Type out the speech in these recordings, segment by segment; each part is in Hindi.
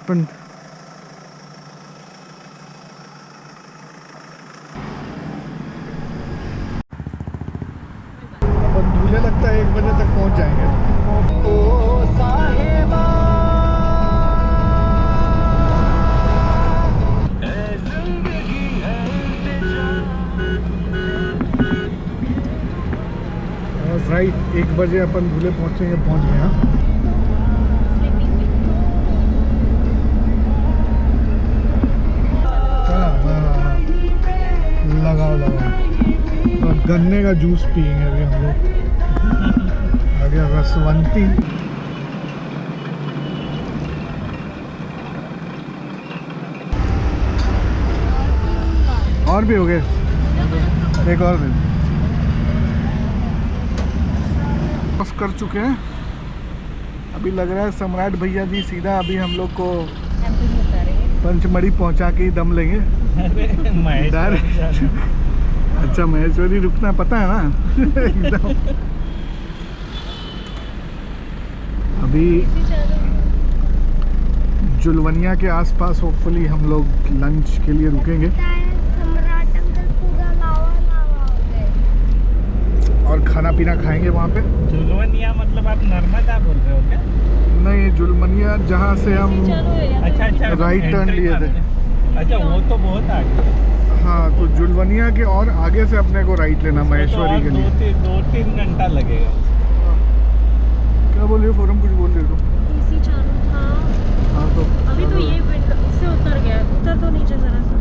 happened. अपन मुझे लगता है 1 बजे तक पहुंच जाएंगे। ओ साहिबा राइट 1 बजे अपन धुले पहुंच गए। हाँ लगाओ और गन्ने का जूस पियेंगे अभी हम लोग। आ गया रसवंती। और भी हो गए, एक और दिन कर चुके हैं। अभी लग रहा है सम्राट भैया जी सीधा अभी हम लोग को पंचमढ़ी पहुंचा के ही दम लेंगे। अच्छा महेश्वरी रुकना पता है ना। एकदम अभी जुलवनिया के आसपास होपफुली हम लोग लंच के लिए रुकेंगे और खाना पीना खाएंगे वहाँ पे। जुलवनिया मतलब आप नर्मदा बोल रहे हो क्या? नहीं, जुलवनिया जहाँ से हम अच्छा राइट टर्न लिए थे। अच्छा वो तो बहुत आगे। हाँ तो जुलवनिया के और आगे से अपने को राइट लेना महेश्वरी के लिए। 2-3 घंटा लगेगा। क्या बोल रहे हो फोरम, कुछ बोल रहे हो? एसी चालू था। हाँ तो अभी तो ये इससे उतर गया, उतर तो नीचे जरा सा।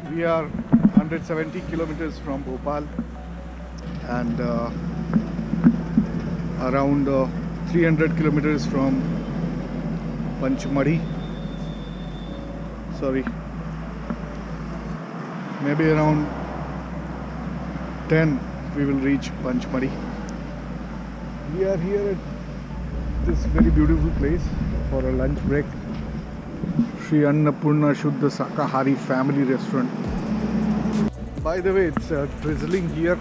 We are 170 kilometers from Bhopal and around 300 kilometers from Panchmadi. Sorry, maybe around 10 we will reach Panchmadi. We are here at this very beautiful place for a lunch break. Shri Annapurna Shuddha Sakahari Family Restaurant. By the way, it's drizzling here.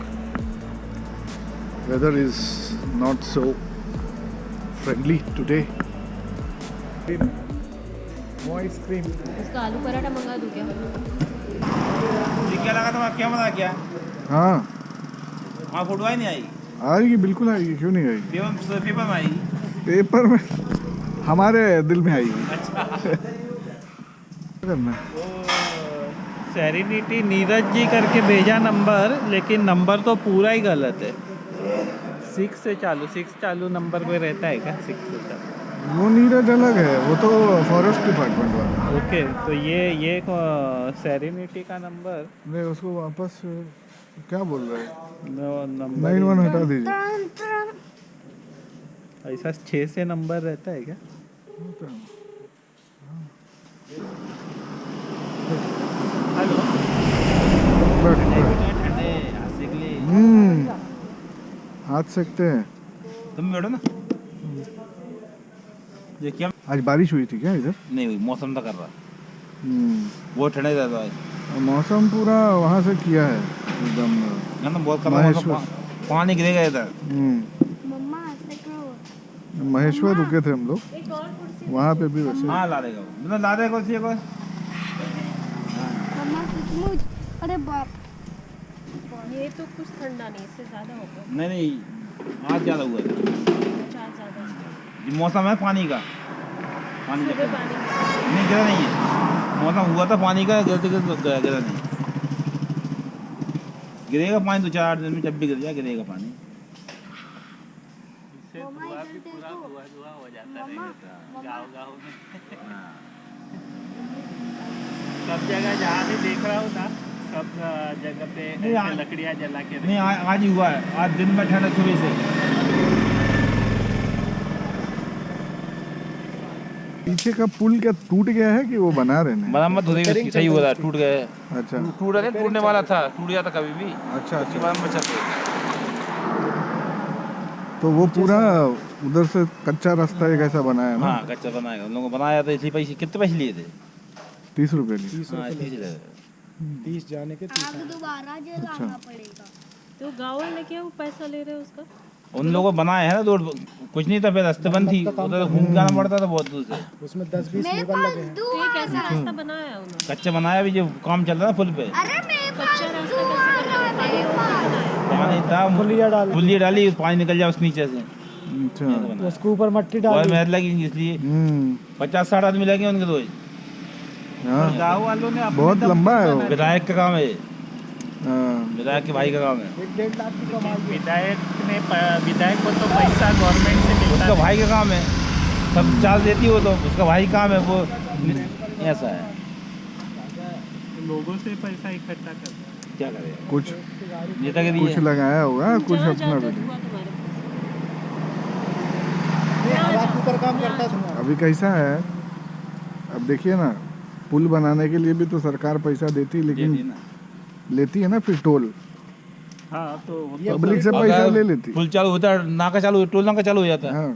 Weather is not so friendly today. No ice cream. उसका आलू पराठा मंगा दूँ क्या? ये क्या लगा था, क्या मजा किया? हाँ वहाँ फोटो आई नहीं आई? आएगी, बिल्कुल आएगी, क्यों नहीं आएगी? पेपर में आई? पेपर में हमारे दिल में आएगी। अच्छा। करना सेरेनिटी नीरज जी करके भेजा नंबर, लेकिन नंबर तो पूरा ही गलत है। 6 से चालू नंबर पे रहता है क्या? 6 से चालू। वो नीरज अलग है, वो तो फॉरेस्ट डिपार्टमेंट वाला। ओके, तो ये सेरेनिटी का नंबर नहीं, उसको वापस क्या बोल रहे हैं? नंबर 91 हटा दीजिए। ऐसा 6 से नंबर रहता है क्या? हेलो, हाथ सेकते हैं। तुम बैठो ना। ये क्या? आज बारिश हुई थी क्या इधर? नहीं हुई, मौसम तो कर रहा। बहुत ठंडा रहता है। मौसम पूरा वहाँ से किया है एकदम। ना बहुत कर रहा, पानी गिरेगा इधर। महेश्वर रुके थे हम लोग, वहाँ पे भी वैसे। हाँ ला देगा, मतलब ला देगा उसी को। अरे बाप, ये तो कुछ ठंडा नहीं, इससे ज्यादा होगा। नहीं आज ज़्यादा हुआ है। ये मौसम है पानी का, पानी नहीं गिरा नहीं है। मौसम हुआ था पानी का, गिरते गिरते गिरा नहीं। गिरेगा पानी 2-4 दिन में, जब भी गिर जाए गिरेगा पानी। इससे धुआं भी पूरा धुआं हो जाता है गाँव में। सब जगह जहाँ भी देख रहा हूँ ना, सब जगह पे ऐसे लकड़ियाँ जला के नहीं आज ही हुआ है, आज दिन में ठंडा सुबह से। पीछे का पुल क्या टूट गया है कि वो बना रहे हैं? मरम्मत हो रही है, सही हो रहा है, टूट गया है। अच्छा टूटा नहीं, टूटने वाला था, टूट गया था कभी भी। अच्छा उसके बाद में चल रही। तो वो पूरा उधर से कच्चा रास्ता एक ऐसा बनाया है ना? हाँ कच्चा बनाएगा, उन लोगों को बनाया था, इसलिए पैसे कितने पैसे लिए थे? 30 रुपए लिए। 30 जाने के 30 आगे दोबारा जो लाना पड़ेगा। तो गाँव वाले क्या वो पैसा ले रहे हैं उसका? उन लोगों को बनाया है ना रोड, कुछ नहीं था, फिर रास्ते बंद थी, उधर घूम के आना पड़ता था बहुत दूर से। उसमें 10-20 मेरे लेबर पास लगे हैं। तो ये कैसा रास्ता बनाया है उन्होंने? कच्चा बनाया, भी जो काम चल रहा था पुल पे, अरे मेरे पास कच्चा रास्ता कैसे बनाया? पानी रोड पे बनाया? पानी था, पुलिया डाली, पानी निकल जाए उस नीचे से। अच्छा उसके ऊपर मट्टी और डाल मेहनत लगी, इसलिए 50-60 आदमी लगे उनके रोज। हाँ गाँव वालों ने अपने बहुत दम लंबा है वो। विधायक का काम है, हाँ विधायक के भाई का काम है। 1-1.5 लाख की कमाई है। विधायक को तो पैसा गवर्नमेंट से मिलता उसका भाई का काम है, सब चार्ज देती हो तो उसका भाई काम है वो, ऐसा है। है, लोगों से पैसा इकट्ठा करता है। क्या करेगा, कुछ नेता के कुछ दिए। लगाया होगा, कुछ जहाँ अपना जाते भी। हुआ तुम्हारे हवा के ऊपर काम करता था। अभी कैसा है, अब देखिए ना, पुल बनाने के लिए भी तो सरकार पैसा देती है, लेकिन लेती है ना फिर टोल, हाँ तो पब्लिक से पैसा ले लेती है। पुल चालू होता है, नाका चालू, टोल नाका चालू हो जाता है। हाँ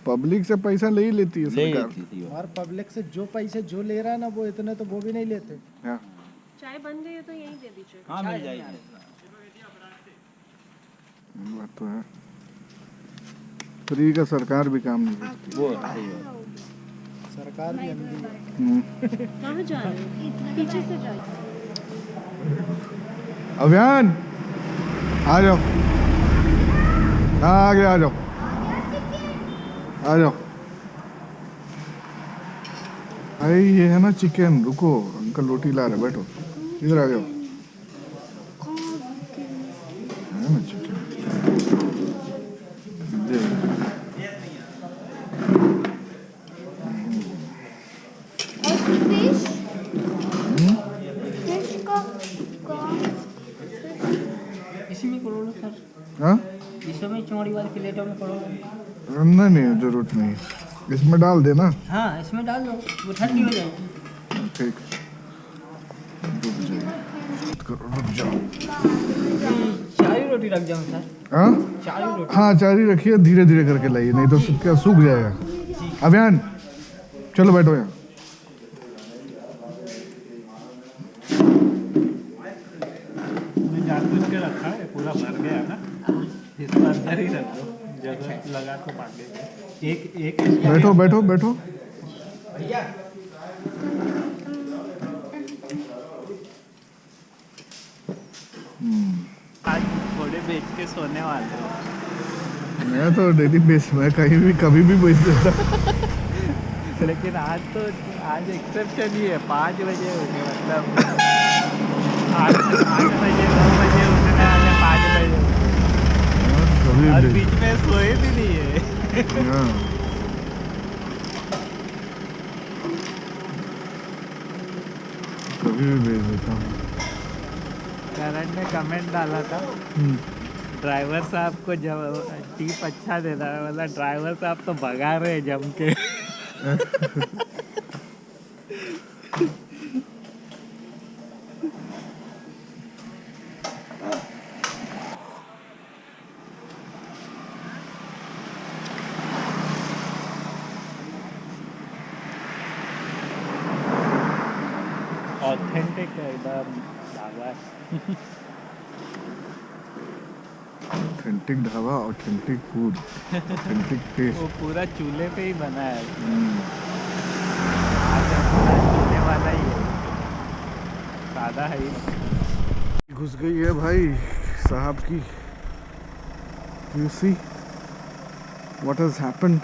पब्लिक से पैसा ले ही लेती है ले सरकार। लेती थी वो। और पब्लिक से जो पैसे जो ले रहा है ना, वो इतने तो वो भी नहीं लेते। हाँ चाय बन गई है तो यहीं दे दीजिए। हाँ मिल जाएगी। बात तो है, फ्री का सरकार भी काम नहीं करती। वो सही है। सरकार भी अंधी है। कहाँ जा रहे हो? पीछे से जाइए। अभियान आ जाओ, हाँ आगे आ जाओ, आ जाओ। अरे ये है ना चिकन, रुको अंकल रोटी ला रहे, बैठो इधर आ जाओ। है ना चिकन, ये। और फिश फिश का इसमें करोड़ों सर, हाँ इसमें चौड़ी वाली प्लेटों में करोड़ों। नहीं नहीं जरूरत नहीं, इसमें डाल देना। हाँ इसमें डाल दो, वो ठंडी हो जाएगी। ठीक, रुक जाइए, रुक जाओ। चार ही रोटी रख जाऊँ सर? हाँ 4 ही रोटी। हाँ चारी रखिए, धीरे धीरे करके लाइए, नहीं तो क्या सूख जाएगा। अभियान चलो बैठो यहाँ। जानबूझ के रखा है, पूरा भर गया ना, इसको अंदर ही रख दो, जगह लगा को मांगे। एक बैठो बैठो बैठो। आज थोड़े बेच के सोने वाले हो। मैं तो डेली बेच, मैं कहीं भी कभी भी बेच देता। लेकिन आज एक्सेप्शन ही है, 5 बजे उठे, मतलब 8 बजे 9 बजे उठने वाले, 5 बजे कभी और भी बीच में सोए भी नहीं है। हाँ। कभी भी बेच देता हूँ। करण ने कमेंट डाला था, ड्राइवर साहब को जब टिप अच्छा देता है, मतलब ड्राइवर साहब तो भगा रहे हैं जम के। ऑथेंटिक एकदम ढाबा है। Authentic dhaba, authentic food, authentic taste. वो पूरा चूल्हे पे ही बना है, आज पूरा चूल्हे वाला ही है, सादा है ही। घुस गई है भाई साहब की। You see what has happened.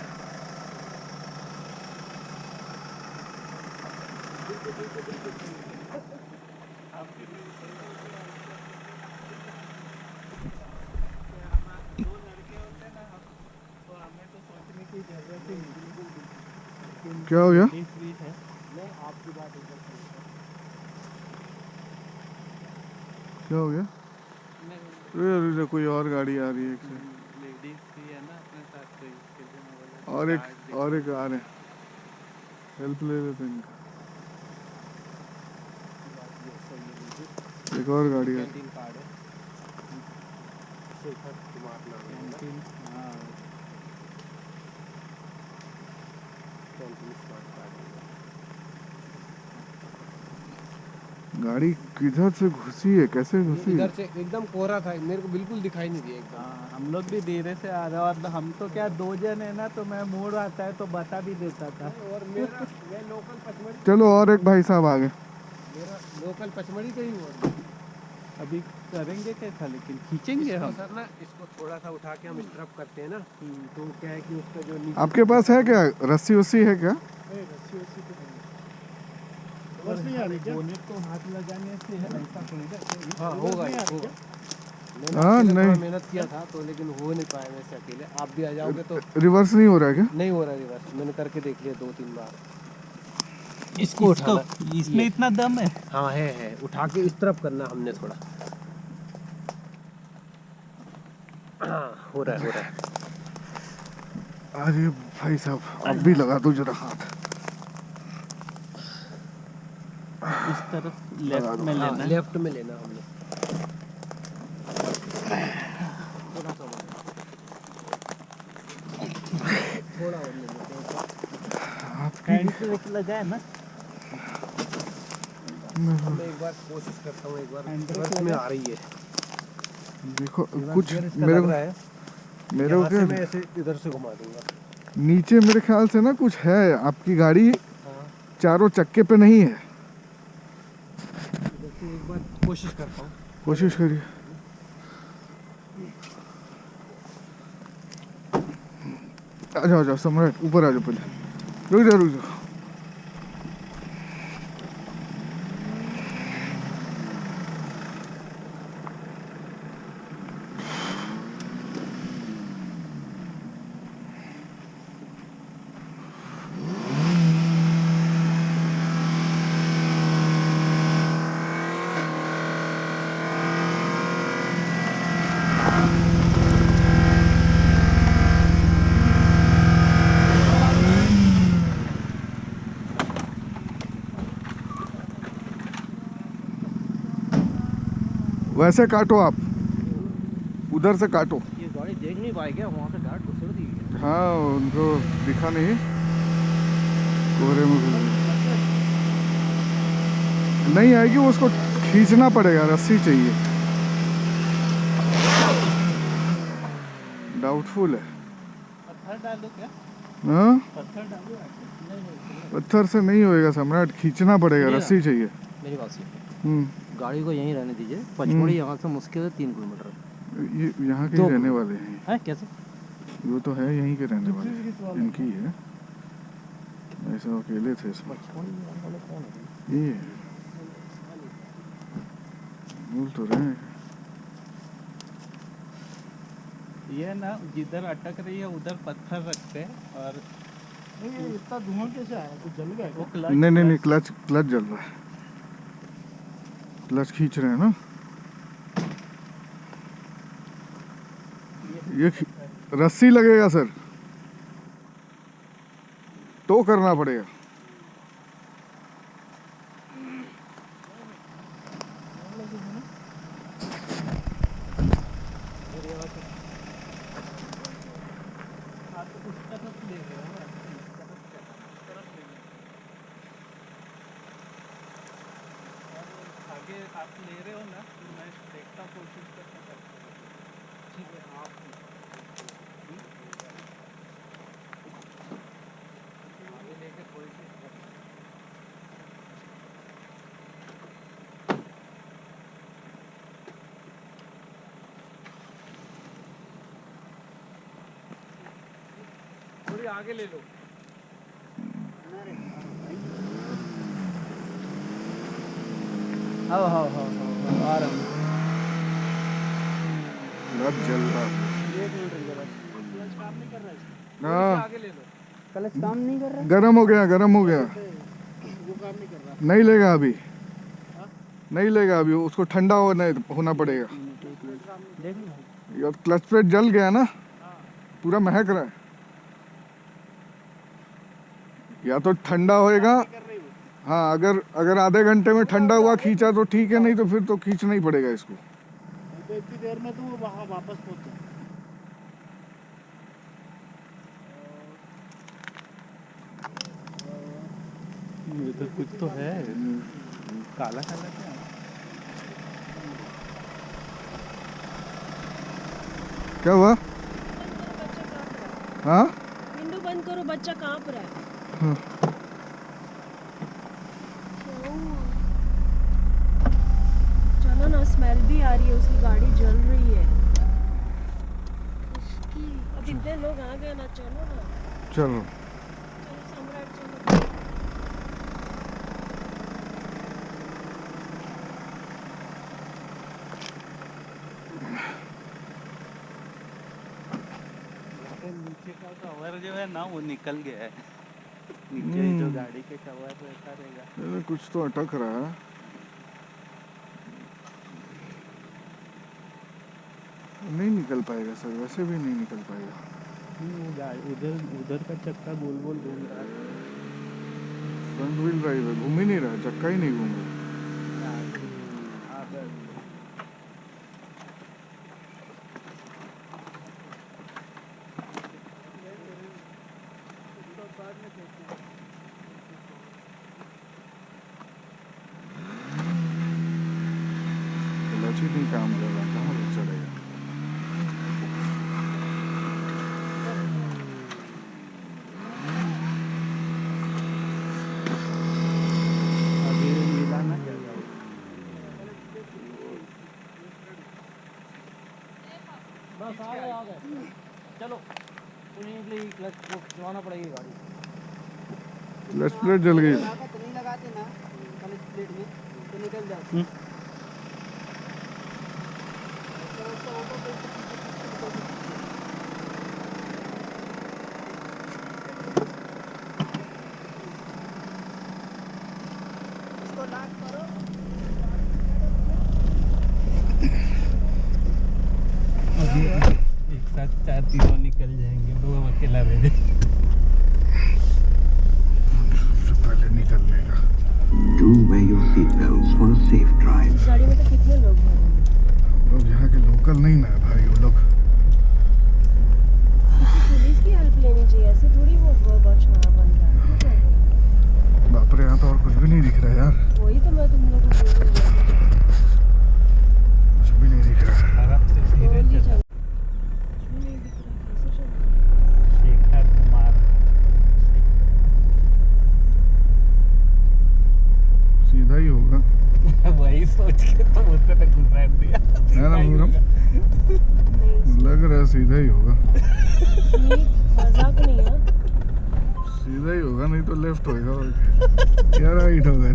क्या हो गया? क्या हो गया? अरे कोई और गाड़ी आ रही है एक से। लेडीज भी है ना अपने साथ, तो इसके लिए मैं बोला और एक कार्ड और एक आ रहे हैं, हेल्प ले लेते हैं इनका। एक और गाड़ी आ रही है। कैंटीन कार्ड है। कैंटीन, हाँ गाड़ी किधर से घुसी है, कैसे घुसी है? इधर से एकदम कोहरा था, मेरे को बिल्कुल दिखाई नहीं दिया एकदम। हाँ, हम लोग भी धीरे से आ रहे हैं, और हम तो क्या 2 जन है ना, तो मैं मूड आता है तो बता भी देता था। और मेरा मैं लोकल पचमढ़ी, चलो और एक भाई साहब आ गए। मेरा लोकल पचमढ़ी का ही हुआ। अभी करेंगे कैसा, लेकिन खींचेंगे हम। सर ना इसको थोड़ा सा उठा के हम इस तरफ करते हैं ना, तो क्या है कि उसका जो नीचे आपके पास है क्या रस्सी वस्सी है क्या? रस्सी वस्सी तो नहीं आ रही क्या? बोनेट को हाथ लगाने से ऐसा होगा। हाँ होगा ये, होगा। मैंने हाँ, अकेले नहीं। थोड़ा मेहनत किया था तो, लेकिन हो नहीं पाया वैसे अकेले। आप भी आ जाओगे तो रिवर्स नहीं हो रहा है क्या? नहीं हो रहा रिवर्स, मैंने करके देख लिया 2-3 बार। इसको उठाना, इसमें इतना दम है। हाँ है, उठा के इस तरफ करना हमने थोड़ा। हाँ, हो रहा है। अरे भाई साहब अब भी लगा दो जरा हाथ। इस तरफ लेफ्ट में हाँ, लेना। लेफ्ट में लेना हमने। थोड़ा और ले लेते हैं। हैंड ब्रेक लगाए ना। मैं एक बार कोशिश करता हूँ, एक बार रिवर्स में आ रही है। देखो कुछ गियर इसका मेरे लग रहा है। मेरे यहाँ से को मैं ऐसे इधर से घुमा दूंगा। नीचे मेरे ख्याल से ना कुछ है, आपकी गाड़ी हाँ, चारों चक्के पे नहीं है। इधर से एक बार कोशिश करता हूँ। कोशिश करिए। आ जाओ सम्राट, ऊपर आ जाओ पहले। रुक जाओ। वैसे काटो आप, उधर से काटो। ये गाड़ी देख नहीं पाए क्या, वहाँ से गार्ड को छोड़ दी है। हाँ उनको दिखा नहीं, कोहरे में घुस गए। नहीं आएगी, उसको खींचना पड़ेगा, रस्सी चाहिए। डाउटफुल है। पत्थर डालो क्या? हाँ पत्थर डालो। पत्थर से नहीं होएगा सम्राट, खींचना पड़ेगा, रस्सी चाहिए। मेरी बात सुनिए, गाड़ी को यहीं रहने दीजिए। पचमढ़ी यहाँ से मुश्किल है 3 किलोमीटर। ये यहाँ के ही रहने वाले हैं। है कैसे? वो तो है यहीं के रहने वाले, इनकी है। ऐसा अकेले थे इसमें। ये है। बोल तो रहे हैं। ये ना जिधर अटक रही है उधर पत्थर रखते हैं, और इतना धुआं कैसे आया? कुछ जल गया? वो क्लच नहीं क्लच जल रहा है। क्लच खींच रहे हैं ना। ये रस्सी लगेगा सर, तो करना पड़ेगा। आगे आप ले रहे हो ना, तो मैं देखता हूँ, कोशिश करता हूँ। ठीक है, आप आगे लेके थोड़ी सी थोड़ी आगे ले लो। हाँ आ रहा हूँ। क्लच जल रहा है। एक मिनट रुको बस। क्लच काम नहीं कर रहा है इसका। हाँ आगे ले लो। क्लच काम नहीं कर रहा। गरम हो गया, गरम हो गया। नहीं लेगा अभी, नहीं लेगा अभी, उसको ठंडा होना पड़ेगा। यार क्लच प्लेट जल गया ना, पूरा महक रहा है। या तो ठंडा होएगा, हाँ अगर आधे घंटे में ठंडा हुआ खींचा तो ठीक है, नहीं तो फिर तो खींचना ही पड़ेगा इसको। तो इतनी देर में तो वो वहाँ वापस पहुँचा। ये तो कुछ तो है, काला काला क्या। क्या हुआ? हाँ विंडो बंद करो, बच्चा कांप रहा है। चलो ना, स्मेल भी आ रही है, उसकी गाड़ी जल रही है। अब इतने लोग आ गए ना, चलो ना। चलो। चलो सम्राट, चलो। नीचे का कवर जो है ना वो निकल गया है। नीचे जो गाड़ी के कवर रहता रहेगा। कुछ तो अटक रहा है। नहीं निकल पाएगा सर, वैसे भी नहीं निकल पाएगा। उधर का चक्का गोल गोल घूम रहा है। फ्रंट व्हील ड्राइव है, घूम ही नहीं रहा, चक्का ही नहीं घूम रहा। क्लच ही नहीं काम कर रहा, कहाँ से चलेगा। अभी मिला ना क्या जाओ। बस आ गए। चलो उन्हीं के लिए क्लच को खिंचवाना पड़ेगी गाड़ी। क्लच प्लेट जल गई। नहीं लगाते ना क्लच प्लेट में तो निकल जाती। एक साथ 4 तीनों निकल जाएंगे, 2 अकेला रह जाए। सबसे पहले निकलने का। Do wear your seatbelts for a safe drive. गाड़ी में तो कितने लोग हैं? हम लोग यहाँ के लोकल नहीं ना है भाई, वो लोग। पुलिस की हेल्प लेनी चाहिए, ऐसे थोड़ी वो बछड़ा बन रहा है। बाप रे, यहाँ तो और कुछ भी नहीं दिख रहा यार। वही तो मैं तुम लोगों को बोल रही हूँ। कुछ भी नहीं दिख रहा। आराम से धीरे बोल ही चलो। चल। कुछ भी नहीं दिख रहा, कैसे चल रहा है? शेखर कुमार। सीधा ही होगा, वही सोच के तो उसने तो घुसा दिया। है ना पूरम? नहीं, लग रहा है सीधा ही होगा। ये मजाक नहीं है। सीधा ही होगा, नहीं तो लेफ्ट होएगा और या राइट होगा।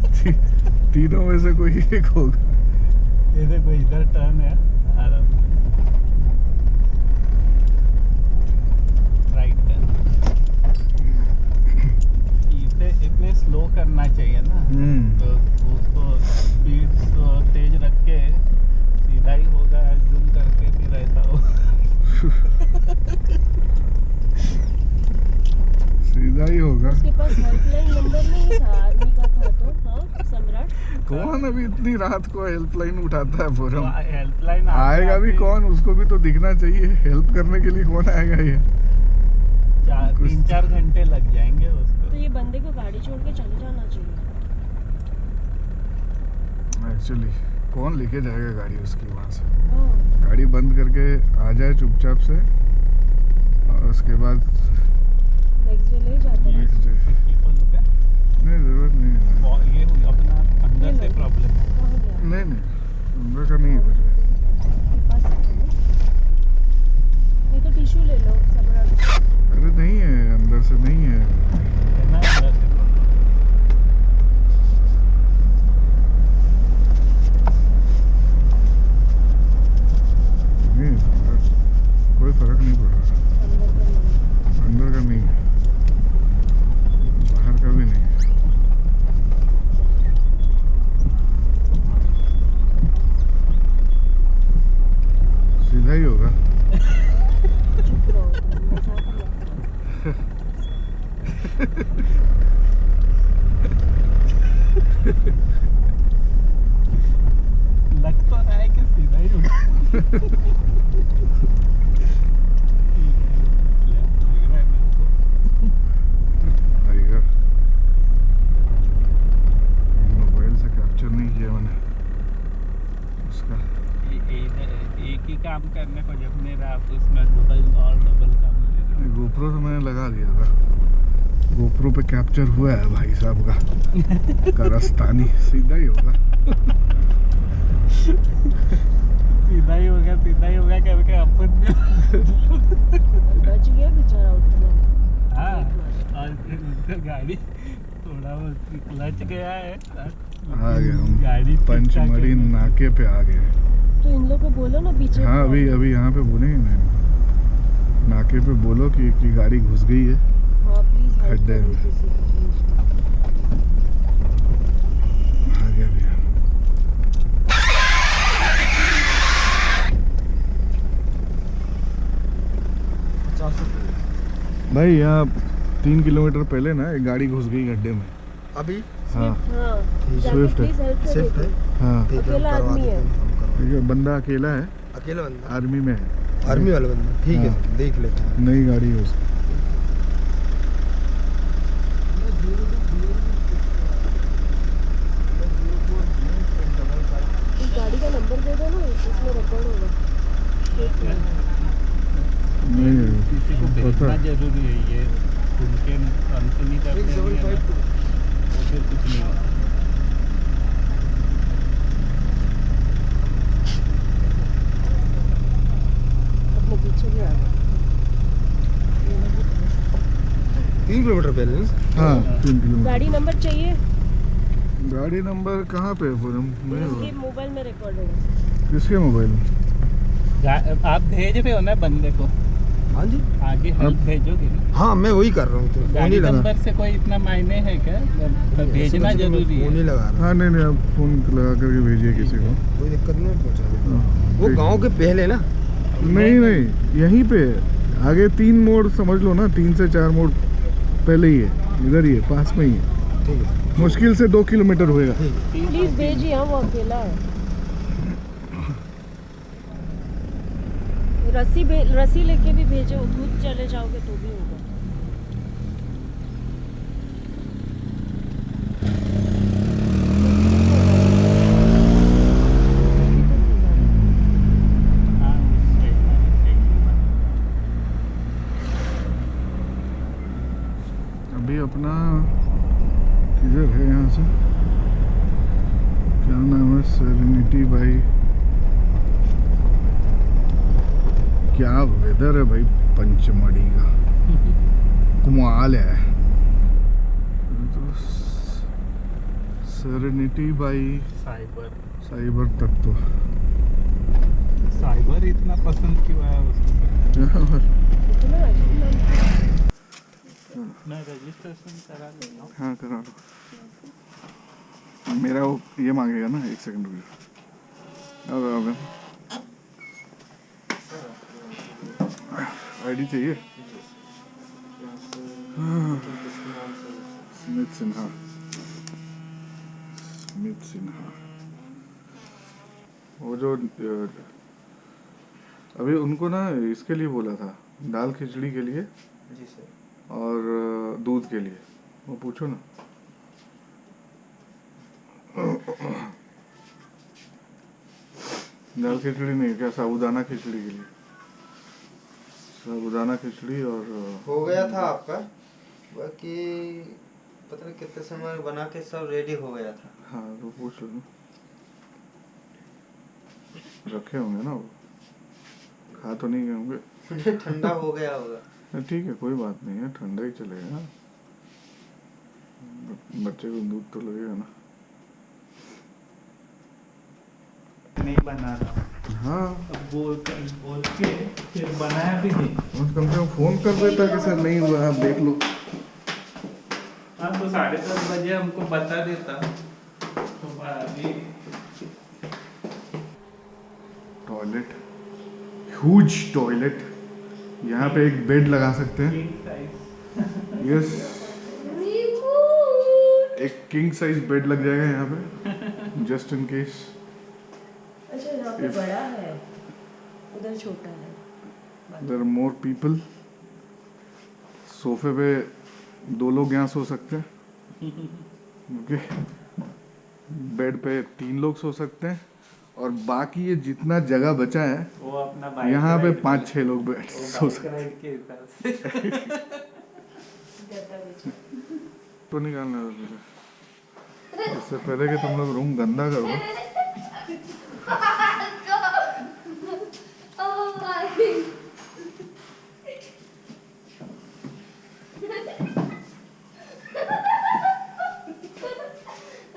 तीनों में से कोई एक होगा। ये देखो इधर टर्न है, आराम राइट टर्न। इतने स्लो करना चाहिए ना, तो उसको स्पीड तेज रख के सीधा ही होगा, जूम करके भी रहता हो। सीधा ही होगा। उसके पास हेल्पलाइन नंबर नहीं था, आर्मी का था तो। हाँ सम्राट, कौन अभी इतनी रात को हेल्पलाइन उठाता है पूरम? हेल्पलाइन आएगा भी कौन, उसको भी तो दिखना चाहिए। हेल्प करने के लिए कौन आएगा ये? 3-4 घंटे लग जाएंगे उसको। तो ये बंदे को गाड़ी छोड़ के चले जाना चाहिए। एक्चुअली कौन लेके जाएगा गाड़ी उसकी वहाँ से? हाँ, गाड़ी बंद करके आ जाए चुपचाप से, और उसके बाद नेक्स्ट डे ले जाता है। Next day. नहीं जरूरत नहीं है। ये अपना अंदर से प्रॉब्लम है। कहाँ गया? नहीं नहीं, अंदर का नहीं है कुछ। आपके पास है ना? नहीं तो टिश्यू ले लो सम्राट। अरे नहीं है, अंदर से नहीं है। है ना अंदर से प्रॉब्लम। नहीं, कोई फर्क नहीं पड़ रहा। अंदर का नहीं। अंदर का नहीं है। चुप रहो तुम, मजाक मत करो। लग तो रहा है कि सीधा ही उड़ा। आएगा। मोबाइल से कैप्चर नहीं किया मैंने उसका। एक ही काम करने को जब मेरा आप उसमें डबल काम ले गोप्रो तो मैंने लगा दिया था। गोप्रो पे कैप्चर हुआ है भाई साहब का कारस्तानी सीधा ही होगा। सीधा ही होगा करके अपन बच गया बेचारा उतना। हाँ, और फिर उनका गाड़ी थोड़ा बहुत क्लच गया है। आ गए हम गाड़ी पंचमढ़ी नाके पे आ गए। तो इन लोग को बोलो ना पीछे। हाँ अभी यहाँ पे बोलेंगे ना, नाके पे बोलो कि गाड़ी घुस गई है हाँ प्लीज खड्डे में। आ गया भैया। भाई यहाँ 3 किलोमीटर पहले ना एक गाड़ी घुस गई गड्ढे में अभी हाँ हाँ स्विफ्ट है। प्लीज हेल्प Swift है? हाँ अकेला आदमी है। ठीक है, बंदा अकेला है, अकेला बंदा, आर्मी में है। आर्मी वाला बंदा, ठीक है हाँ। देख लेते हैं। नई गाड़ी है उसकी। इस गाड़ी का नंबर दे दो ना, इसमें रिकॉर्ड होगा। नहीं किसी को पता भेजना जरूरी है, ये उनके कंपनी का फिर कुछ नहीं होगा। अपने पीछे भी आ गया। 3 किलोमीटर पहले ना? हाँ 3 किलोमीटर। गाड़ी नंबर चाहिए? गाड़ी नंबर कहाँ पे है पूरा? इसके मोबाइल में रिकॉर्ड होगा। किसके मोबाइल में? आप भेज रहे हो ना बंदे को, हाँ जी आगे हेल्प भेजोगे ना? हाँ मैं वही कर रहा हूँ, तो फोन गाड़ी ही लगा नंबर से कोई इतना मायने है क्या? भेजना जरूरी फोन ही है। लगा रहा हूँ, हाँ नहीं आप फोन लगा करके भेजिए किसी को। कोई दिक्कत नहीं पहुँचा देगा। हाँ, वो ठीक। गांव के पहले ना? नहीं यहीं पे है। आगे 3 मोड़ समझ लो ना, 3 से 4 मोड़ पहले ही है, इधर ही है, पास में ही है। ठीक है मुश्किल से 2 किलोमीटर होएगा। प्लीज भेजिए, हाँ वो अकेला है। रस्सी लेके भी भेजो, खुद चले जाओगे तो भी होगा। हाँ, अभी अपना किधर है यहाँ से? क्या नाम है? सेरेनिटी भाई। क्या वेदर है भाई पंचमढ़ी का, कमाल है। तो सेरेनिटी बाई साइबर तक तो साइबर इतना पसंद क्यों आया उसको? यहाँ पर इतना अजीब नाम। मैं रजिस्ट्रेशन करा लेता हूँ। हाँ करा लो। मेरा वो ये मांगेगा ना, 1 सेकंड रुकिए। अब आईडी चाहिए? स्मिथ सिन्हा। वो जो अभी उनको ना इसके लिए बोला था, दाल खिचड़ी के लिए जी सर, और दूध के लिए, वो पूछो ना। दाल खिचड़ी नहीं, क्या साबूदाना खिचड़ी के लिए? साबूदाना खिचड़ी और हो गया था आपका, बाकी पता नहीं कितने समय में बना के सब रेडी हो गया था। हाँ तो पूछ लो, रखे होंगे ना वो, खा तो नहीं गए होंगे। ठंडा हो गया होगा। ठीक है कोई बात नहीं है, ठंडा ही चलेगा, बच्चे को दूध तो लगेगा ना। नहीं बना रहा। हाँ अब बोल के फिर बनाया भी नहीं। और कम से कम फोन कर देता कि सर नहीं हुआ, आप देख लो। हाँ तो 10:30 बजे हमको बता देता तो अभी। टॉयलेट ह्यूज टॉयलेट, यहाँ पे एक बेड लगा सकते हैं। यस, एक किंग साइज बेड लग जाएगा यहाँ पे, जस्ट इन केस। अच्छा यहाँ पे बड़ा है, उधर छोटा है। There are more people. सोफे पे 2 लोग यहाँ सो सकते हैं, ओके। बेड पे 3 लोग सो सकते हैं, और बाकी ये जितना जगह बचा है वो अपना यहाँ पे 5-6 लोग बैठ सो सकते हैं। तो निकालना है इससे पहले कि तुम लोग रूम गंदा करो।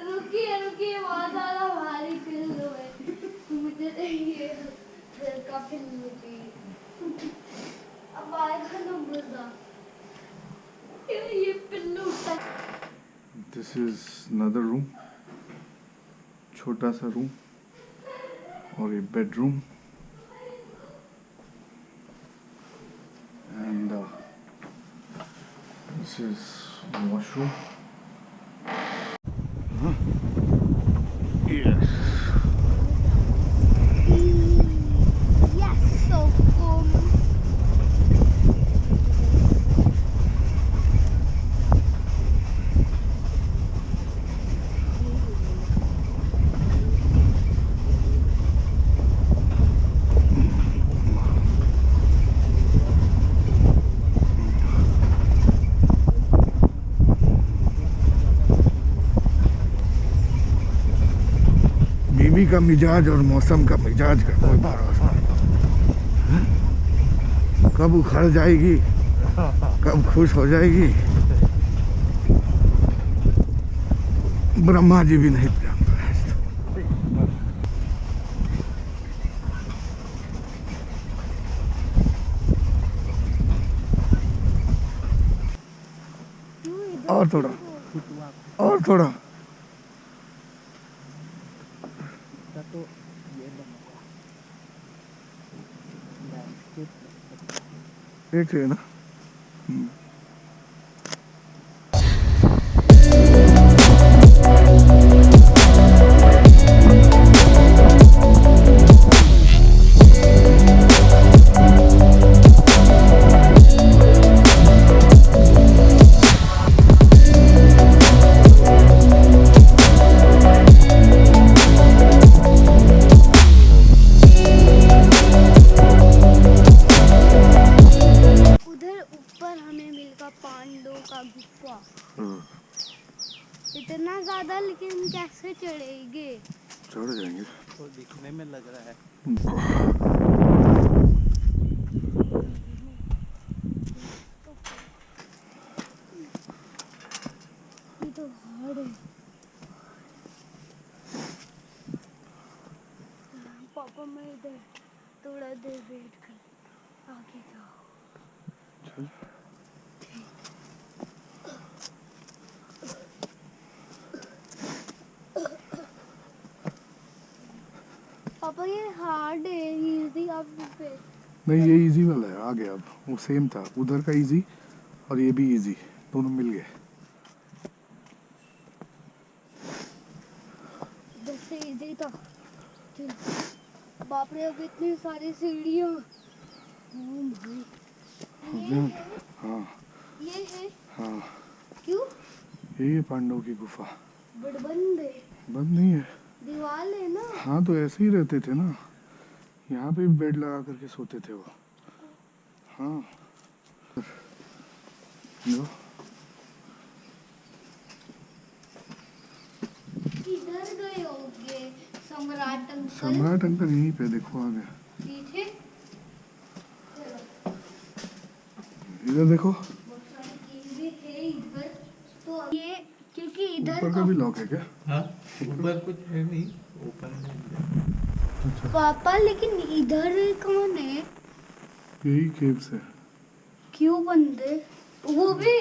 रुकिए बहुत ज्यादा भारी पिल्लो है, मुझे ये का पिल्लो चाहिए। अब आएगा ना मजा, ये pillow. This is another room, छोटा सा रूम, और ये bedroom, and this is washroom. Yes, Yes, so cool. बीवी का मिजाज और मौसम का मिजाज का कोई भरोसा नहीं। कब उखड़ जाएगी, कब खुश हो जाएगी, ब्रह्मा जी भी नहीं जानते हैं। और थोड़ा, और थोड़ा। एक है ना। इतना ज्यादा, लेकिन कैसे चढ़ेंगे? चढ़ जाएंगे। तो दिखने में लग रहा है। ये तो हार्ड है। पापा मैं इधर थोड़ा देर वेट कर, आगे जाओ। चल। पापा ये हार्ड है, इजी आप पे। नहीं, ये इजी वाला है, आ गया अब। वो सेम था, उधर का इजी और ये भी इजी, दोनों मिल गए। इधर से इजी था। बाप रे, अब इतनी सारी सीढ़ियाँ। हाँ, ये है। हाँ, क्यों? यही है पांडव की गुफा। बट बंद है। बंद नहीं है, दीवार है ना। हाँ तो ऐसे ही रहते थे ना, यहाँ पे भी बेड लगा करके सोते थे वो। हाँ, लो। किधर गए होंगे सम्राट अंकल? सम्राट अंकल यहीं पे देखो, आ गया। पीछे इधर देखो, बहुत सारी कीज भी है इधर। तो ये क्योंकि इधर ऊपर का भी लॉक है क्या? हाँ, ऊपर कुछ है नहीं, ओपन है। पापा, लेकिन इधर कौन है? यही केव्स है। क्यों बंद है वो भी?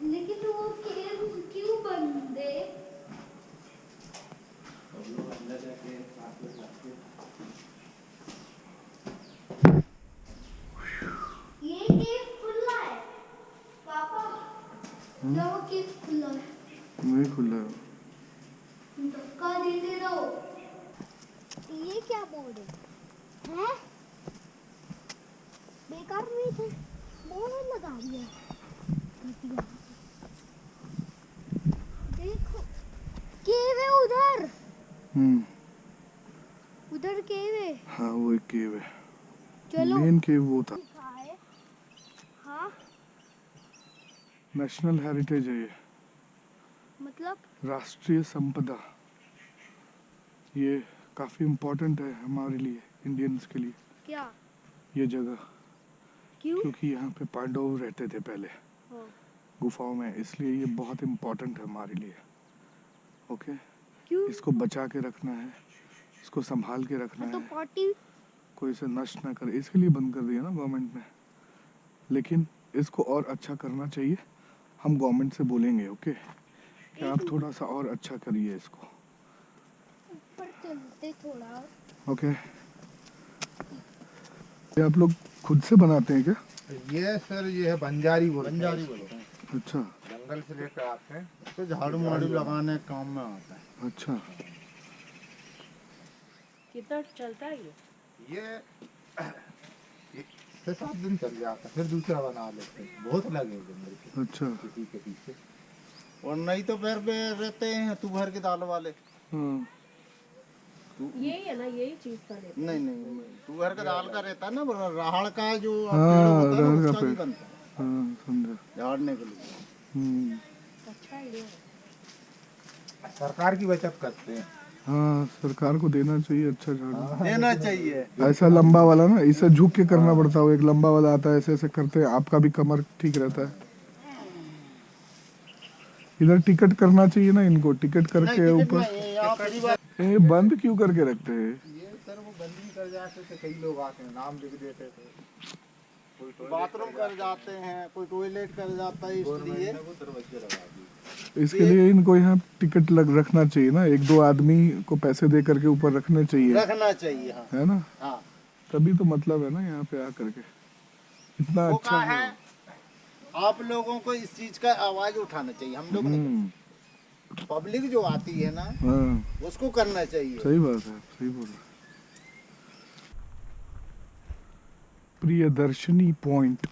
लेकिन वो केव क्यों बंद है? खुला है। धक्का देते रहो। ये क्या बोर्ड है? हैं? बेकार में थे। बोर्ड लगा दिया। घटिया। देखो केव है उधर। उधर केव है। हाँ वो एक केव है। चलो मेन केव वो था। हाँ नेशनल हेरिटेज है ये, मतलब राष्ट्रीय संपदा। ये काफी इम्पोर्टेंट है हमारे लिए, इंडियंस के लिए क्या? ये जगह, क्यों? क्योंकि यहाँ पे पांडव रहते थे पहले हाँ। गुफाओं में, इसलिए ये बहुत इम्पोर्टेंट है हमारे लिए। ओके, क्यों? इसको बचा के रखना है, इसको संभाल के रखना तो है, पार्टी कोई इसे नष्ट ना करे, इसके लिए बंद कर दिया ना गवर्नमेंट ने। लेकिन इसको और अच्छा करना चाहिए, हम गवर्नमेंट से बोलेंगे। ओके, कि आप थोड़ा सा और अच्छा करिए इसको। ऊपर चलते थोड़ा। ओके, ये आप लोग खुद से बनाते हैं क्या? ये सर ये है बंजारी बोलते हैं। अच्छा जंगल से लेकर आते हैं, तो झाड़ू माड़ू लगाने के काम में आता है। अच्छा, कितना चलता है ये? ये 6-7 दिन चल जाता है, फिर दूसरा बना लेते हैं। बहुत लगे जंगल के अच्छा। किसी के पीछे, और नहीं तो पैर पे रहते हैं तू भर के दाल वाले। हाँ यही है ना, यही चीज का लेते हैं। नहीं तू भर के दाल का रहता है ना, राहड़ का जो हाँ, पेड़ होता है ना, राहड़ का उसका भी पेड़। बनता है हाँ समझा। झाड़ने के लिए। अच्छा आइडिया है। सरकार की बचत करते हैं। हाँ सरकार को देना चाहिए अच्छा झाड़ू। देना चाहिए। ऐसा लंबा वाला ना, इसे झुक के करना पड़ता है। एक लंबा वाला आता है, ऐसे ऐसे करते हैं, आपका भी कमर ठीक रहता है। इधर टिकट करना चाहिए ना इनको, टिकट करके ऊपर। ये बंद क्यों करके रखते हैं? ये सर वो बंदी कर जाते थे, कई लोग आते हैं नाम लिख देते थे, कोई बाथरूम कर जाते हैं, कोई टॉयलेट कर जाता है, इसलिए दरवाजे लगा दिए। इसके लिए इनको यहाँ टिकट लग रखना चाहिए ना, 1-2 आदमी को पैसे दे करके ऊपर रखने चाहिए, रखना चाहिए। हाँ है ना? हाँ, तभी तो मतलब है ना यहाँ पे आ करके। इतना वो अच्छा क्या है। है, आप लोगों को इस चीज का आवाज उठाना चाहिए। हम लोग पब्लिक जो आती है ना, हाँ उसको करना चाहिए। सही बात है, सही बोल रहे। प्रियदर्शनी पॉइंट।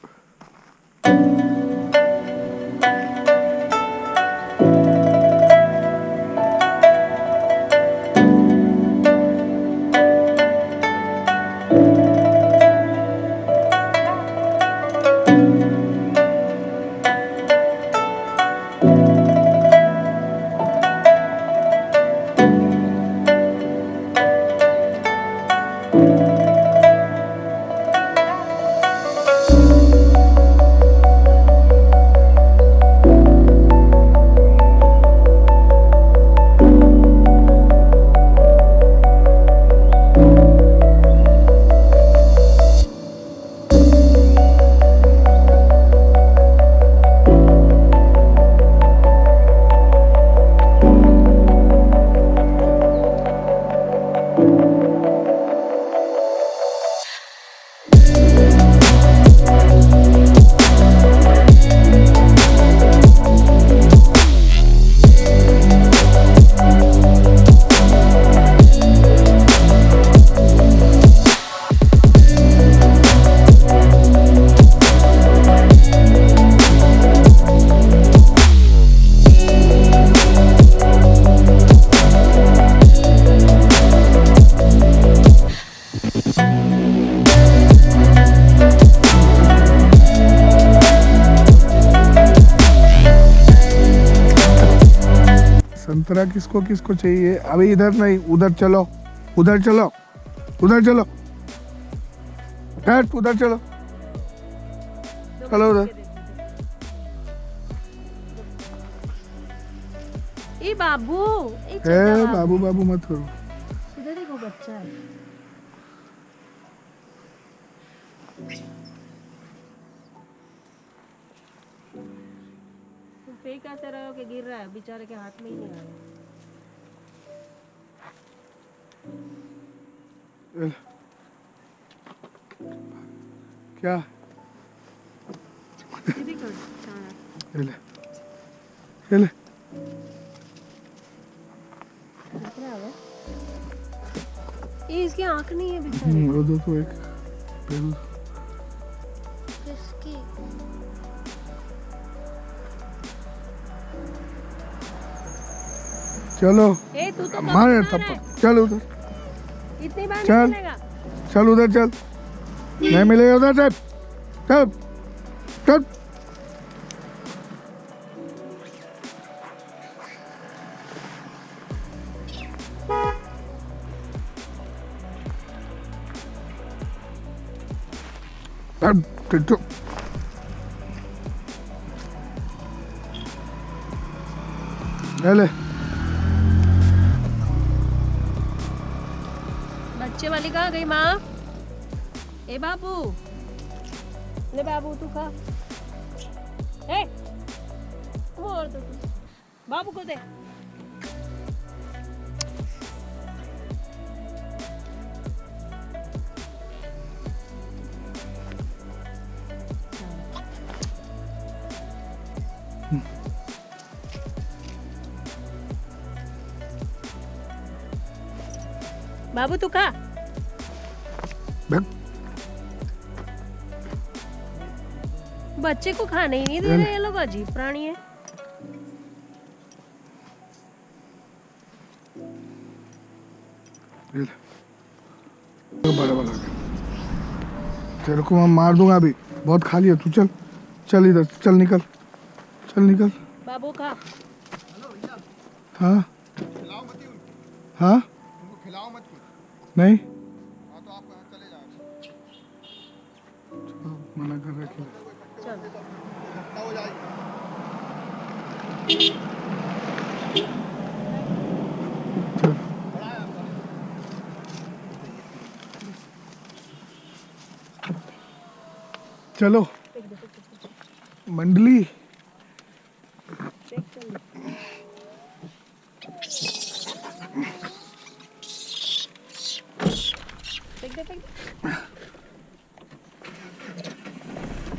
संतरा किसको किसको चाहिए? अभी इधर नहीं, उधर चलो, उधर चलो, उधर चलो, हट उधर चलो, चलो उधर। ए बाबू, ए बाबू बाबू मत करो। इधर देखो बच्चा है। तुम फेंक आते रहो कि गिर रहा है, बेचारे के हाथ में ही नहीं आ रहा। क्या? दीदी कर ले ले, ले ले। इसकी आंख नहीं है बेचारे। वो दो तो एक पेल। किसकी? चलो ए तू तो मारे कब थप्पड़, चल उधर, इतनी बार चल। नहीं मिलेगा। चल उधर चल, नहीं मिलेगा उधर चल, चल चल। ले बच्चे वाली कहाँ गई माँ? ए बाबू, ले बाबू तू खा। ए और तो तू बाबू को दे। बाबू तू खा। बच्चे को खाने ही नहीं दे रहे ये लोग, अजीब प्राणी है। बड़ा बड़ा तेरे को मैं मार दूंगा अभी, बहुत खा लिया तू। चल चल इधर चल, निकल चल निकल। बाबू खा। हाँ हाँ खिलाओ मत कुछ। नहीं हाँ तो आप चले जाओ। मना कर रहा है। चल हो जाएगी। चलो मंडली।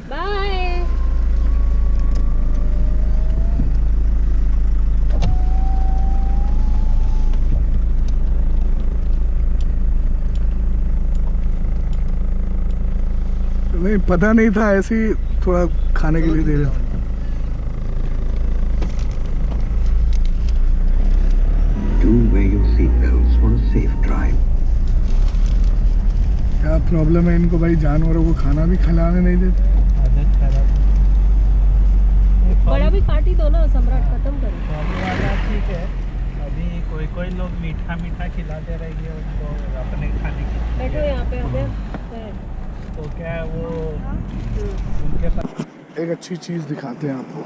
बाय। नहीं पता नहीं था, ऐसे ही थोड़ा खाने के लिए दे रहे थे। Do wear your seatbelts for a safe drive. क्या प्रॉब्लम है इनको भाई, जानवरों को खाना भी खिलाने नहीं देते। आदत खराब है। बड़ा भी काटी दो ना, सम्राट खत्म करो। फॉलो वाला ठीक है, अभी कोई कोई लोग मीठा मीठा खिलाते रहेंगे उनको अपने खाने की। बैठो यहाँ पे अबे। तो क्या है वो उनके पास एक अच्छी चीज दिखाते हैं आपको।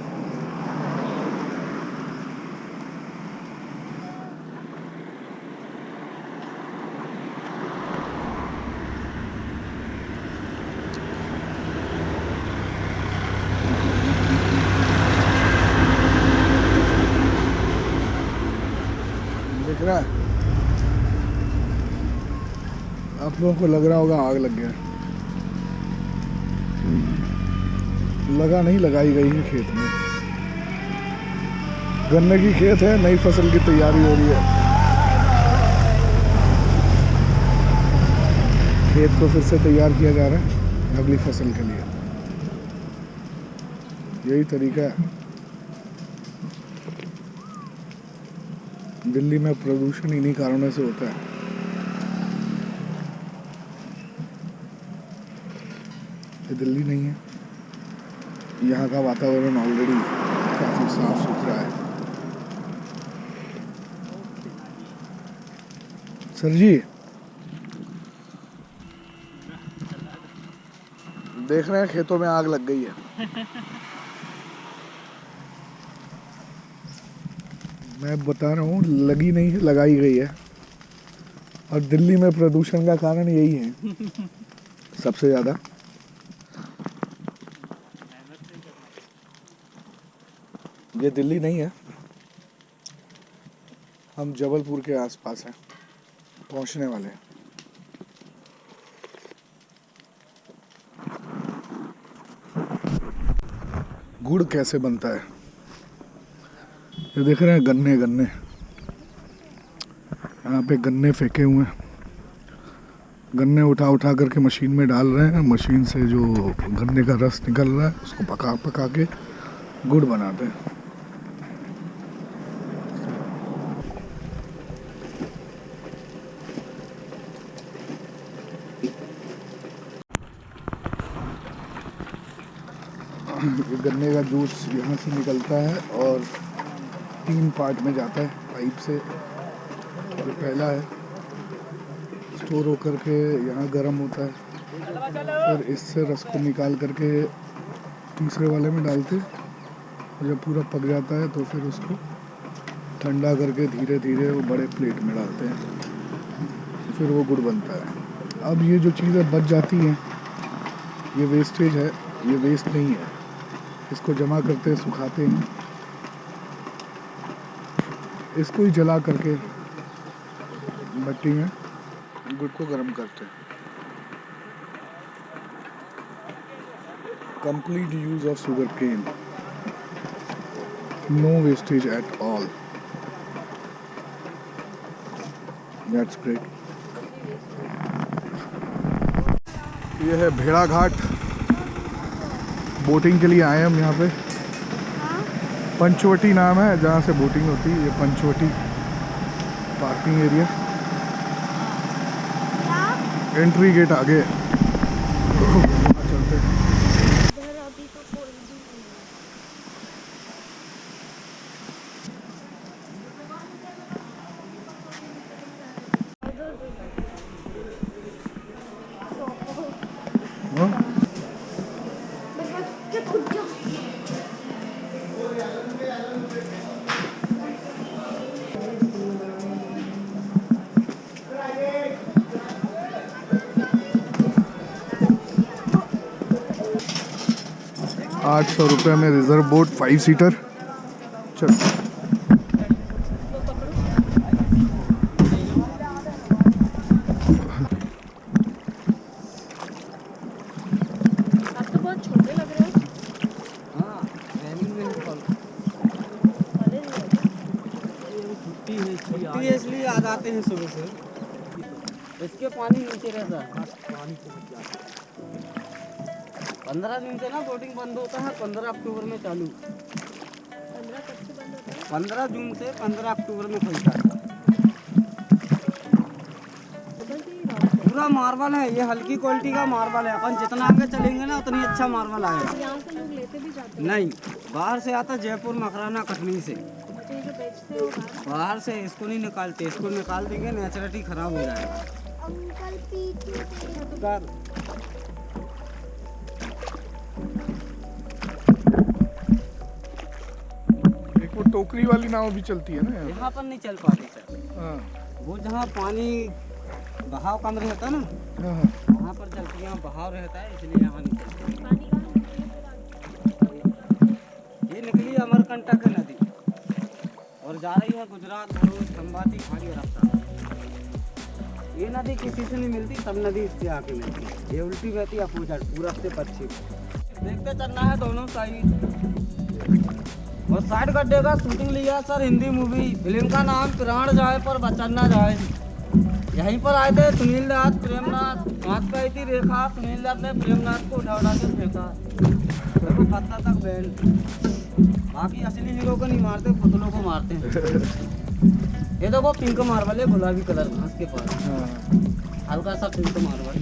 दिख रहा है आप लोगों को? लग रहा होगा आग लग गया। लगा नहीं, लगाई गई है खेत में। गन्ने की खेत है, नई फसल की तैयारी हो रही है। खेत को फिर से तैयार किया जा रहा है अगली फसल के लिए। यही तरीका है। दिल्ली में प्रदूषण इन्हीं कारणों से होता है। ये दिल्ली नहीं है, यहाँ का वातावरण ऑलरेडी काफी साफ सुथरा है। सर जी देख रहे हैं खेतों में आग लग गई है। मैं बता रहा हूँ, लगी नहीं है, लगाई गई है। और दिल्ली में प्रदूषण का कारण यही है सबसे ज्यादा। ये दिल्ली नहीं है, हम जबलपुर के आसपास हैं, पहुंचने वाले हैं। गुड़ कैसे बनता है ये देख रहे हैं। गन्ने गन्ने यहाँ पे गन्ने फेंके हुए हैं। गन्ने उठा उठा करके मशीन में डाल रहे हैं। मशीन से जो गन्ने का रस निकल रहा है उसको पका पका के गुड़ बनाते हैं। ये गन्ने का जूस यहाँ से निकलता है और 3 पार्ट में जाता है पाइप से। जो पहला है स्टोर होकर के यहाँ गर्म होता है, फिर इससे रस को निकाल करके तीसरे वाले में डालते हैं और जब पूरा पक जाता है तो फिर उसको ठंडा करके धीरे धीरे वो बड़े प्लेट में डालते हैं, फिर वो गुड़ बनता है। अब ये जो चीज़ें बच जाती हैं ये वेस्टेज है, ये वेस्ट नहीं है। इसको जमा करते हैं, सुखाते हैं, इसको ही जला करके भट्टी में गुड़ को गर्म करते हैं। Complete use of sugar cane, no wastage at all, that's great. ये है भेड़ा घाट, बोटिंग के लिए आए हम यहाँ पे। पंचवटी नाम है जहाँ से बोटिंग होती है। ये Panchvati parking area, entry gate आगे चलते हैं। हाँ? 800 रुपये में रिजर्व बोट 5 सीटर। चल इसलिए याद आते हैं सुबह से। इसके पानी नीचे रहता है, पानी 15 दिन से ना बोटिंग बंद होता है, 15 अक्टूबर में चालू। 15 जून से 15 अक्टूबर में खुलता है। पूरा मार्बल है, ये हल्की क्वालिटी का मार्बल है। अपन जितना आगे चलेंगे ना उतनी अच्छा मार्बल आएगा। यहाँ से लोग लेते भी जाते नहीं, बाहर से आता जयपुर, मकराना, कटनी से। हैं, जो बेचते हैं वो बाहर से इसको नहीं निकालते, इसको निकाल देंगे नेचुरलिटी खराब हो जाएगा। एक वो टोकरी वाली नाव भी चलती है ना यहाँ पर नहीं चल पाती सर। हाँ वो जहाँ पानी बहाव कम रहता ना हाँ वहाँ पर चलती है। यहाँ बहाव रहता है इसलिए यहाँ नहीं चलती। ये निकली अमरकंटक नदी और जा रही है गुजरात, भरूच, खंभाती, खाड़ी रास्ता। ये नदी किसी से नहीं मिलती, सब नदी इससे आके मिलती है। ये उल्टी बहती है अपोजिट, पूरब से पश्चिम। देखते चलना है दोनों साइड। और साइड गड्ढे का शूटिंग लिया सर, हिंदी मूवी। फिल्म का नाम प्राण जाए पर बचन ना जाए। यहीं पर आए थे सुनील दत्त, प्रेमनाथ, हाथ पे आई थी रेखा। सुनील दत्त ने प्रेमनाथ को उठा उठा के फेंका, देखो खत्ता तक बैंड। बाकी असली हीरो को नहीं मारते, पुतलों को मारते हैं। ये देखो पिंक मार्बल है, गुलाबी कलर घास के पास, हल्का सा पिंक मार्बल।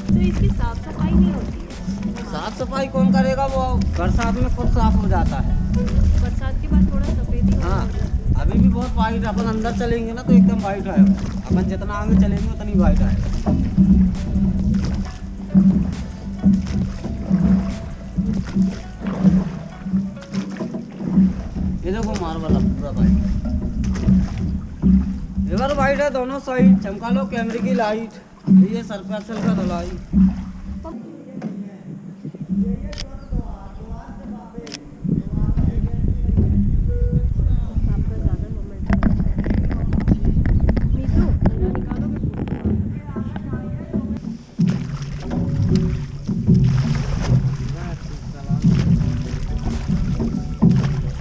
तो इसकी साफ सफाई नहीं होती है। साफ सफाई कौन करेगा, वो बरसात में खुद साफ हो जाता है। बरसात के बाद थोड़ा सफेद ही हाँ, अभी भी बहुत वाइट। अपन अंदर चलेंगे ना तो एकदम वाइट आएगा। अपन जितना आगे चलेंगे उतनी वाइट आएगा। ये देखो मार्बल अब पूरा वाइट, रिवर वाइट है दोनों साइड। चमका लो कैमरे की लाइट। ये सर्फ एक्सेल का धुलाई।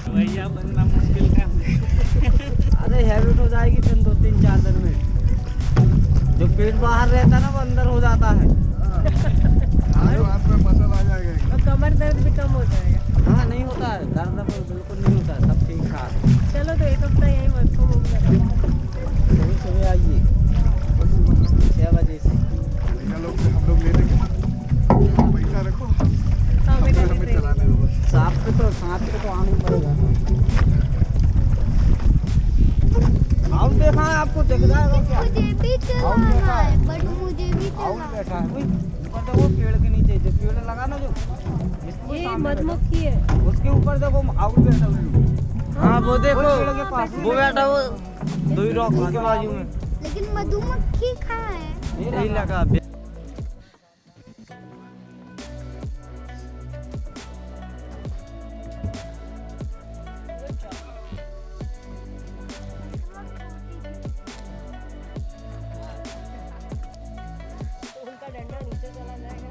भैया बनना मुश्किल काम है। अरे हैबिट हो जाएगी फिर 2-3-4 दिन में। जो पेट बाहर रहता ना वो अंदर हो जाता है। हाथ में मसल आ जाएगा। और कमर दर्द भी कम हो जाएगा। हाँ नहीं होता है, दर्द बिल्कुल नहीं होता है, सब ठीक ठाक। चलो तो एक हफ्ता यहीं वर्क फ्रॉम होम करें। सुबह सुबह आइए 6 बजे से। भैया लोग से हम लोग ले लेंगे, पैसा रखो, हाँ, मैं कर हमें रही हूँ। चलाने दो बस। साथ पे तो आना ही पड़ेगा। आउट देखा है आपको, दिख जाएगा क्या? मुझे भी चलाना है, बट मुझे भी आउट चलाना बैठा है कोई ऊपर, देखो पेड़ के नीचे जो पेड़ लगा ना, जो इसको ये सामने मधुमक्खी है। बैठा। उसके ऊपर देखो आउट बैठा हुआ। हाँ वो देखो पेड़ के पास वो बैठा, वो दो ही रॉक के बाजू में। लेकिन मधुमक्खी कहाँ है? यही लगा। उनका डंडा नीचे चला जाएगा।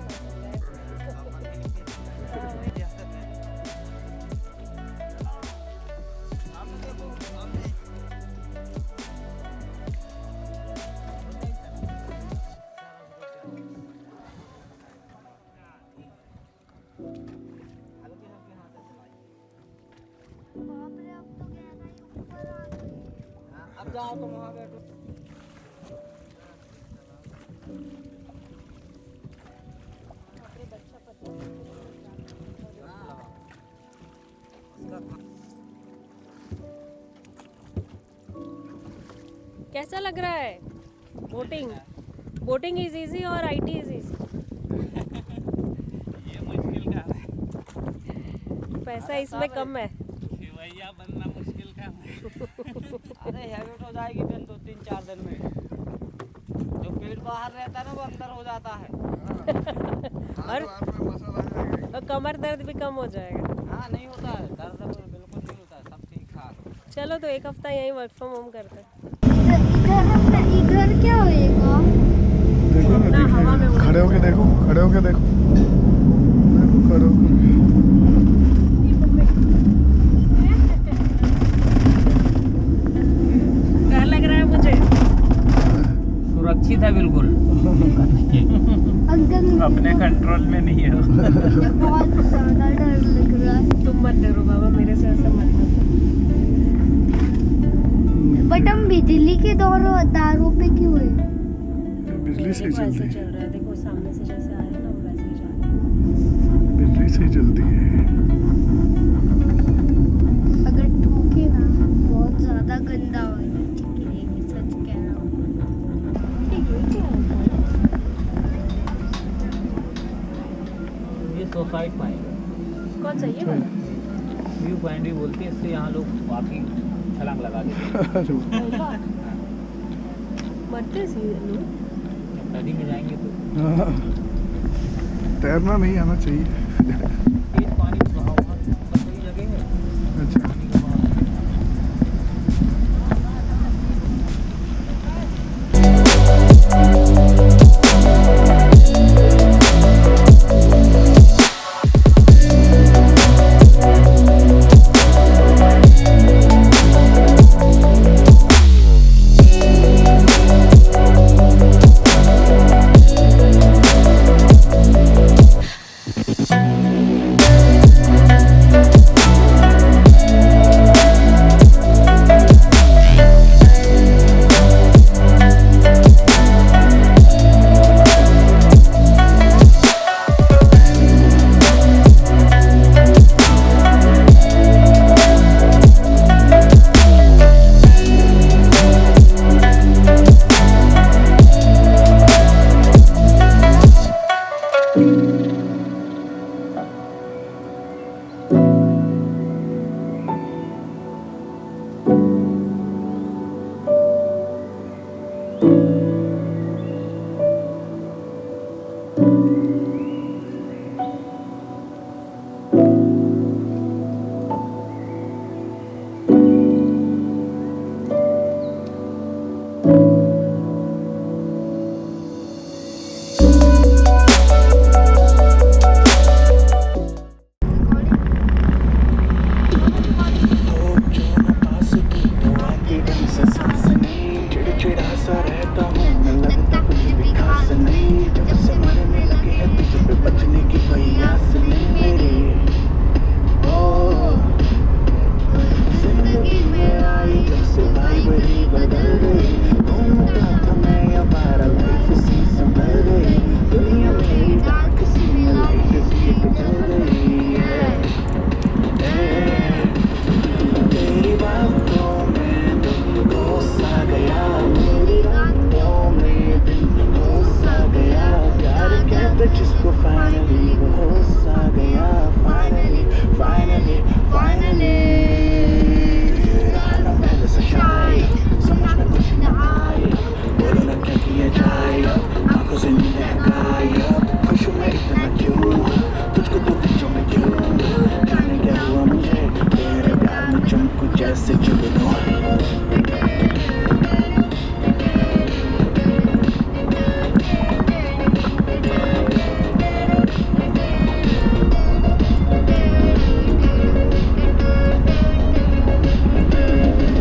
बाप रे, अब तो गहरा ही ऊपर आ गए। अब जाओ तुम वहाँ बैठो। कैसा लग रहा है बोटिंग? बोटिंग इज इजी और आईटी इज इजी? ये मुश्किल काम है, पैसा इसमें कम है। भैया बनना मुश्किल काम है। अरे हैबिट हो जाएगी फिर 2-3-4 दिन में। जो पेट बाहर रहता है ना वो अंदर हो जाता है। और हाथ में मसल आ जाएगा। और कमर दर्द भी कम हो जाएगा। हाँ नहीं होता है, दर्द बिल्कुल नहीं होता है, सब ठीक ठाक। चलो तो एक हफ्ता यहीं वर्क फ्रॉम होम करते हैं। इधर क्या होएगा? देखो ना, ना, हवा में देखो, उड़ खड़े होके देखो, खड़े होके देखो, खड़े होके। डर लग रहा है मुझे। सुरक्षित है बिल्कुल। अपने कंट्रोल में नहीं है। बहुत ज्यादा डर लग रहा है। तुम मत डरो बाबा, मेरे से ऐसा मत करो। बट हम बिजली के तारों पे क्यों है? बिजली से ही देखो चलती ऐसे है, चल रहा है, देखो सामने से जैसे आ रहा है ना वो वैसे ही जा रहा है। बिजली से ही चलती है। अगर ठोकेगा बहुत ज्यादा गंदा होगा। ठीक है, ये सच कह रहा हूँ। ये सोसाइटी पाएंगे, कौन सा ये वाला? व्यू पॉइंट भी बोलते हैं, इससे यहाँ लोग वाकई छलांग लगा देते हैं। मरते सी लोग। नदी में जाएंगे तो हाँ, तैरना नहीं आना चाहिए। तेज पानी बहाव सही जगह है। अच्छा, पानी का बहाव लगता कुछ भी जिस